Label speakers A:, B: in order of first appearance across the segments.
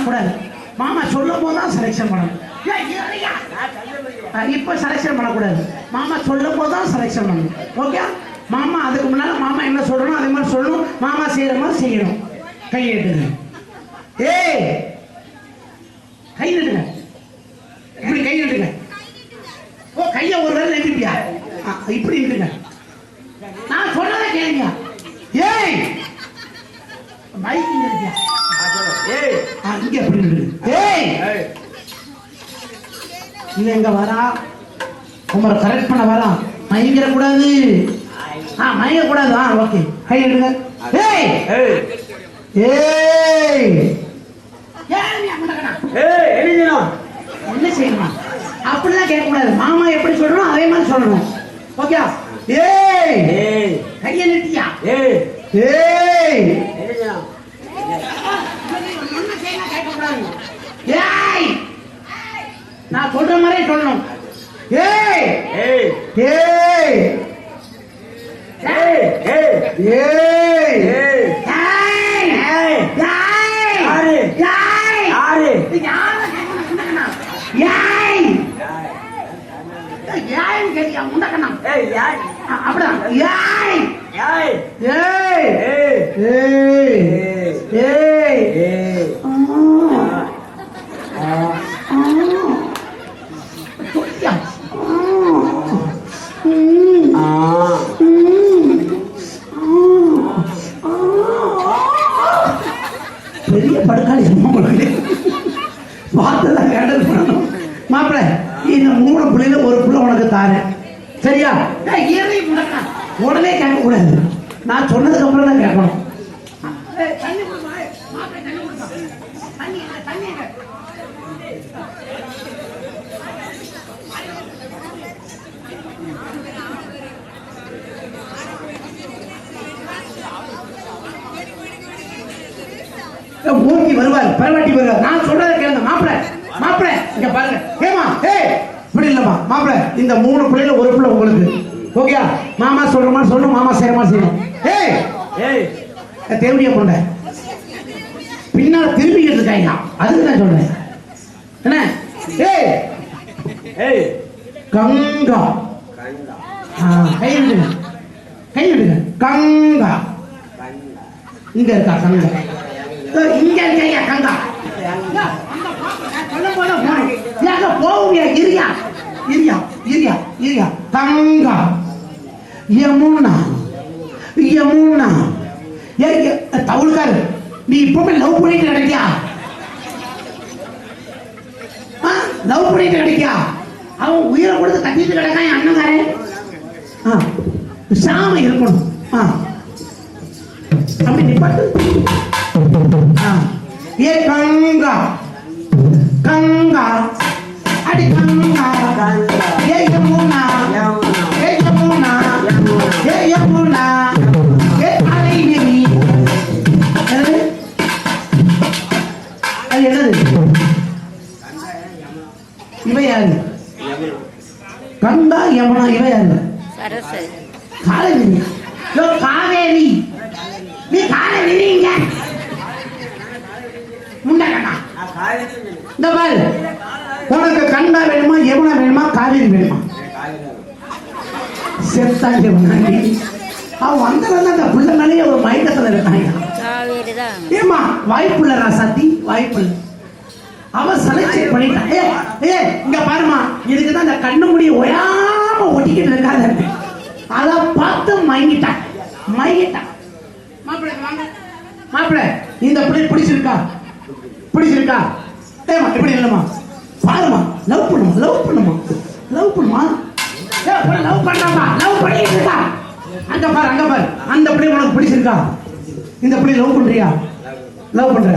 A: பண்ணக்கூடாது. மாமா சொல்லும் போதுதான் செலெக்ஷன் பண்ணணும். இப்ப செலெக்ஷன் பண்ணக்கூடாது. மாமா சொல்லும் போதுதான் செலெக்ஷன் பண்ணணும். ஓகே? மாமா அதுக்கு முன்னால மாமா என்ன சொல்றோம் அதே மாதிரி சொல்லணும். மாமா செய்யற மாதிரி செய்யணும். கை நீட்டுங்க. ஏய் கை நீட்டுங்க. இப்படி கை நீட்டுங்க. ஓ கைய ஒரு வேலை நீட்டிப்பியா? இப்படி நீட்டுங்க. நான் சொன்னதை கேளுங்க. ஏய் மைக் நீட்டியா? ஏய் இங்க எப்படி நீட்டு? ஏய் இங்க எங்க வரா? உங்களை கரெக்ட் பண்ண வரா. மயங்கிற கூடாது. மயங்க கூடாது. ஓகே கை எடுங்க. ஏய் ஏய் என்ன செய்யணும்? அப்படிலாம் கேட்க கூடாது. மாமா எப்படி சொல்லணும் அதே மாதிரி சொல்லணும். ஓகே? ஏய் கையை நிறுத்தியா? ஏய் ஏய் ஏய் நான் சொல்ற மாதிரி சொல்லணும். ஏய் ஏய் ஏய் ஏய் ஏய் ஏய் ஏய் ஏய் யாரு யாரு யாரு யார கேக்குறீங்க? ஏய் ஏய் கேட்டியா முண்டக்கண்ணா? ஏய் ஏய் அப்படியே ஏய் ஏய் ஏய் ஏய் ஏய் ஏய் பெரிய படுக்காளி பார்த்ததான் கேட்டது பண்ணணும். மாப்பிள்ள இந்த 3 பிள்ளைல ஒரு பிள்ளை உனக்கு தாரேன். சரியா? உடனே கேட்க கூடாது. நான் சொன்னதுக்கு அப்புறம் தான் கேட்கணும். மூர்த்தி வருவார், பரவாட்டி வருவார். நான் சொல்றதை கேளுங்க. மாப்பிள்ள மாப்பிள்ள இங்க பாருங்க. ஏமா ஏய் இப்படி இல்லம்மா. மாப்பிள்ள இந்த 3 பிள்ளைல ஒரு பிள்ளை உங்களுக்கு. ஓகே? மாமா சொல்ற மாதிரி சொல்லணும். மாமா செய்யற மாதிரி செய்யணும். ஏய் ஏய் தேவடியா போண்ட பின்னால திரும்பிக்கிட்டு இருக்காங்க. அதுக்கு நான் சொல்றேன். என்ன? ஏய் ஏய் கங்கா கை விடுங்க. கை விடுங்க. கங்கா இங்க இருக்கா? கங்கா இங்க இருக்கையா? கங்கா போவியா? இரியா இரியா இரியா இரியா கங்கா யமுனா யமுனா. தவுள்காரு நீ இப்பவுமே லவ் பண்ணிட்டு கிடைக்கியா? லவ் பண்ணிட்டு கிடைக்கியா? அவன் உயிரை கொடுத்து கட்டிட்டு கிடக்கான் அண்ணங்காரே. சாம இருக்கணும். அப்படி நிப்பாட்டு. ஏ கங்கா கங்கா அடி கங்கா ஏ யமுனா ஏ யமுனா ஏ யமுனா ஏ அலைநெறி. அது என்னது? இவ யாரு? கங்கா யமுனா. இவ யாரு? காவேரி. காவேரி நீ காவேரிங்க முண்டக்கண்ணா. இந்த பாரு உனக்கு கங்கா வேணுமா யமுனா வேணுமா காவேரி வேணுமா? செத்தாங்க அவன் வந்தவன் அந்த புள்ள மேலேயே ஒரு மயக்கத்துல இருக்காங்க. ஏமா வாய்ப்புள்ள ராசாத்தி வாய்ப்புள்ள. அவன் செலக்ட் பண்ணிட்டான். ஏ இங்க பாருமா இதுக்குதான் இந்த கண்ணு முடிய ஒயாம ஒட்டிக்கிட்டு இருக்காத. அத பார்த்து மயங்கிட்டான் மயங்கிட்டான். மாப்பிள்ள இந்த பிள்ளை பிடிச்சிருக்கா? பிடிச்சிருக்கா? ஏமா இப்படி இல்லமா பாருமா. லவ் பண்ணுமா லவ் பண்ணுமா லவ் பண்ணுமா லவ் பண்ணாமா லவ் பண்ணிட்டு இருக்கா? அங்க பாரு அங்க பாரு. அந்த பிள்ளை உனக்கு பிடிச்சிருக்கா? இந்த பிள்ளை லவ் பண்றியா? லவ் பண்ற.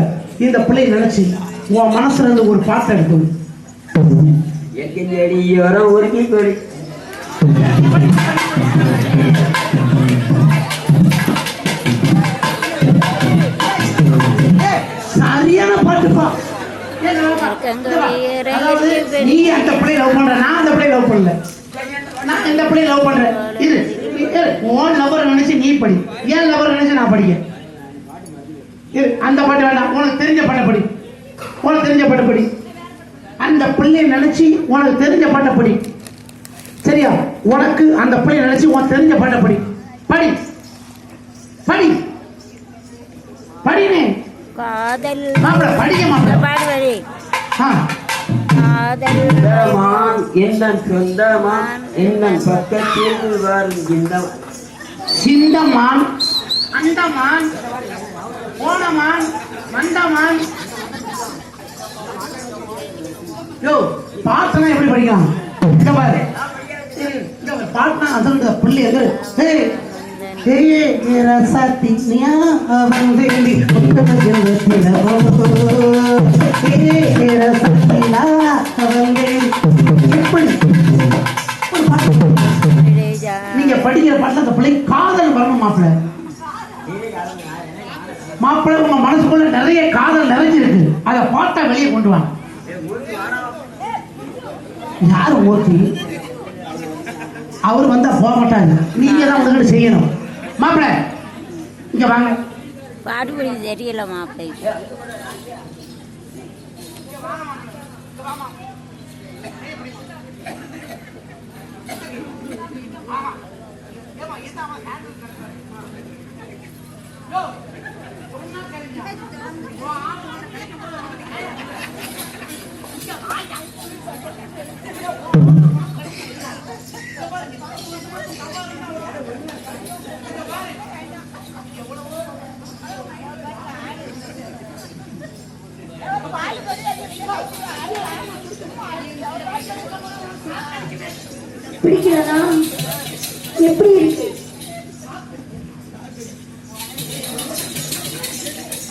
A: இந்த பிள்ளை நினைச்சு உன் மனசுல இருந்து ஒரு பாட்டை எடுக்கணும். சரியான பாட்டுப்பா. நீ அந்த பிள்ளை லவ் பண்ற, நான் அந்த பிள்ளை லவ் பண்ணல. நான் இந்த பிள்ளை லவ் பண்றேன். இது உன் லவர் நினைச்சு நீ படி, ஏன் லவர் நினைச்சு நான் படிக்க. அந்த பாட்டு வேண்டாம், உனக்கு தெரிஞ்ச பாட்டை படி. உனக்கு தெரிஞ்ச பாட்டை படி. அந்த பிள்ளையை நினைச்சு உனக்கு தெரிஞ்ச பாட்டை படி. சரியா? உனக்கு அந்த பிள்ளையை நினைச்சு உனக்கு தெரிஞ்ச பாட்டை படி. படி படி படினே.
B: காதல்
A: மாப்பிள படிக்க மாப்பிள
B: பாடுவதே. காதல்
C: என்ன சொந்தமான் என்ன பக்கத்தில் வரும்
A: சிந்தமான் அந்தமான் ஓணமான் மந்தமான். யோ பாட்டுனா எப்படி படிக்கலாம்? இங்க பாரு, இங்க பாட்டுனா அது பிள்ளை எது? நீங்க படிக்கிற பாட்டுல அந்த பிள்ளை காதல் வரணும் மாப்பிள்ள. மாப்பிள்ள உங்க மனசுக்குள்ள நிறைய காதல் நிறைஞ்சிருக்கு, அத பாட்டை வெளியே கொண்டு வாங்க. யாரு ஓட்டி அவர் வந்தா போக மாட்டாங்க, நீங்க தான் உங்ககிட்ட செய்யணும். மாப்பிள்ள இங்க வாங்க.
B: பாடுபடி தெரியல மாப்பிள்ளை.
D: பிடிக்கிறதா? எப்படி இருக்கு?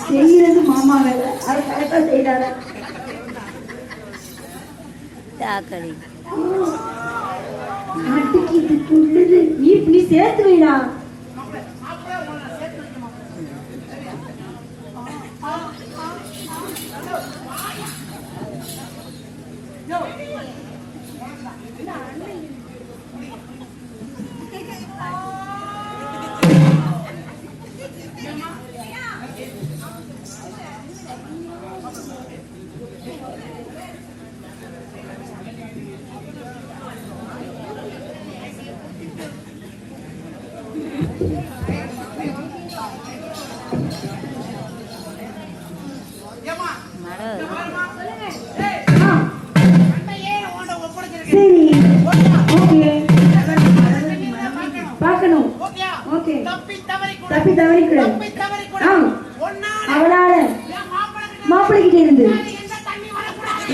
D: செய்யறது மாமா வேலை, அது கரெக்டா செய்யறாரு.
B: தாக்கடி
D: நாட்டுக்கு இது துள்ளுது. நீ சேர்த்து வைடா. தப்பி தவறி அவளால மாப்பிள்ளைகிட்ட இருந்து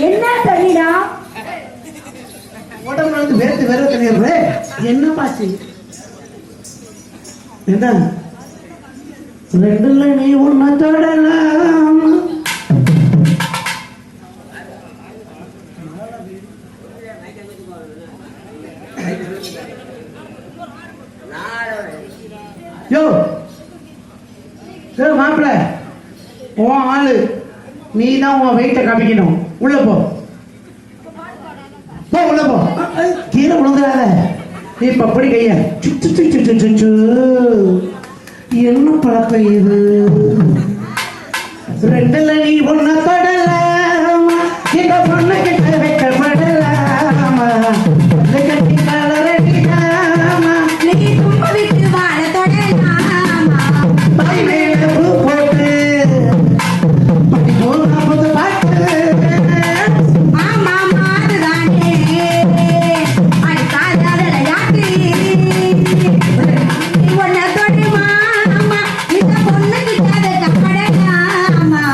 D: என்ன தண்ணிடா?
A: உடம்புல வந்து வேர்த்து வேற தண்ணீர். என்ன பாச்சு? என்ன ரெண்டுல நீ ஒன்ன தொடலாம். யோ மாப்பிள்ள உன் ஆளு, நீ தான் உன் வெயிட்ட காமிக்கணும். உள்ள போ போ, உள்ள போ. கீழே விழுந்துடாத. இப்ப அப்படி கைய என்ன பழக்கம் இது? ரெண்டுல நீ ஒன்ன தொடலாம், இந்த பொண்ணு கிட்ட வைக்கப்படலாமா? கட்டி கலரடிக்காமா,
D: நீ கும்ப விட்டு வாழ தொடலாமா?
A: பாய் மேல பூ போட்டு பட்டி போது பாட்டு.
D: ஆமா மாறுதானே அடுத்தாத விளையாட்டு. உன்னை தொட்டு மாமா இந்த பொண்ணு கிட்ட வைக்கப்படலாமா?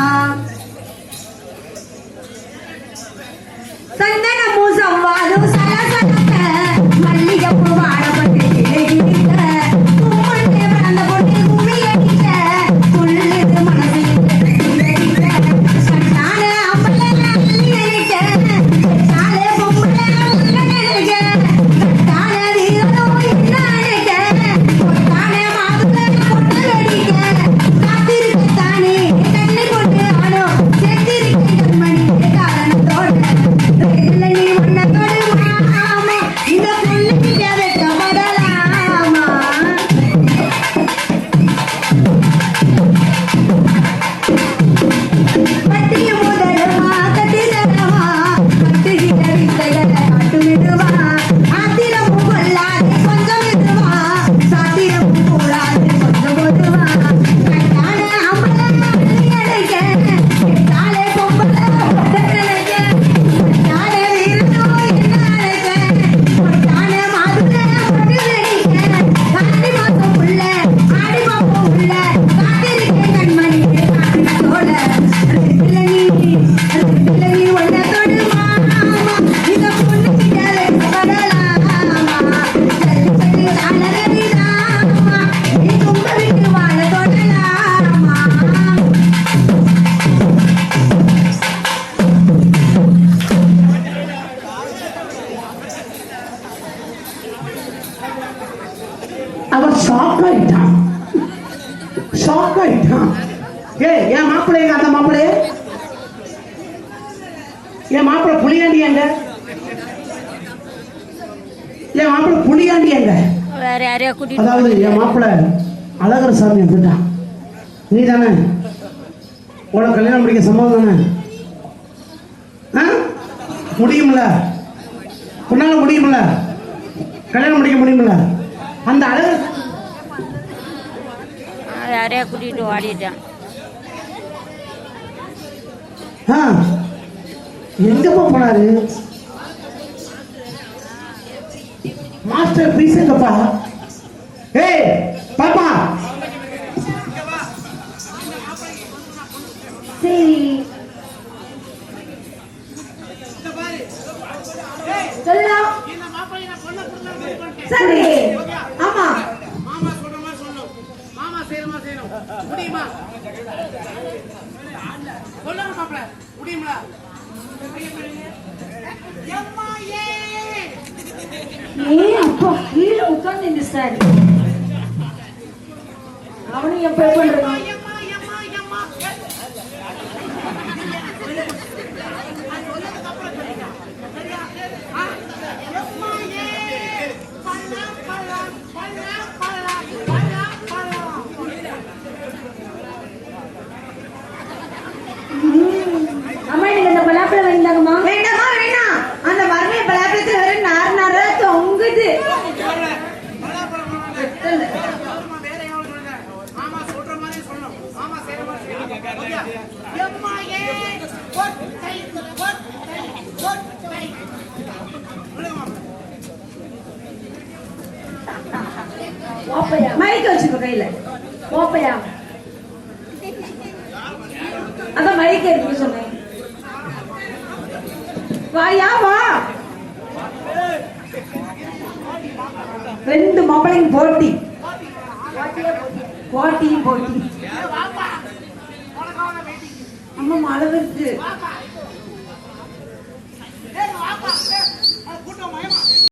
A: ஷாக் ஆயிட்டான். என் மாப்பிள்ளை எங்க? அந்த மாப்பிள்ளையே என் மாப்பிள்ளை புளியாண்டி எங்க? என் மாப்பிள்ளை புளியாண்டி எங்க?
B: வேற யாரையா கூட்டிட்டு
A: அதாவது என் மாப்பிள்ளை அழகர் சாமி வந்துட்டான். நீ தானே உனக்கு கல்யாணம் முடிக்க சம்மதம் தானே? முடியும்ல? உன்னால முடியும்ல? கல்யாணம் முடிக்க முடியும்ல? அந்த அழகர்
B: யாரையா கூட்டிட்டு ஓடிட்டான்.
A: எங்கப்பா போனாரு? மாஸ்டர் பீஸ் எங்கப்பா? ஏய் பாப்பா,
D: சரி சொல்லலாம். சரி ஆமா
A: மாமா சொல்ற மாதிரி சொல்லணும். மாமா செய்யறமா செய்யணும். முடியுமா? சொல்லுங்க மாப்பிள்ள, முடியுமா?
D: அப்பா கீழே உட்கார்ந்து சார் அவனும் எப்ப பண்றான்? அம்மா நீங்க இந்த பலாப்பழம் வேண்டாங்கம்மா. வேண்டாமா வேணாம். அந்த மரமே பலாப்பழத்துல வேற நார் நாரா தொங்குது.
A: மாமா சொல்ற மாதிரி சொல்லணும். மாமா செய்யற மாதிரி
D: மைக் வச்சுக்கோ கையில. ஓப்பையா அதான் மைக் எடுத்து சொன்னேன். வாயா வா. ரெண்டு மாப்பிள்ளையும் போட்டி. போட்டியும் போட்டி. அம்மா மழை வருது.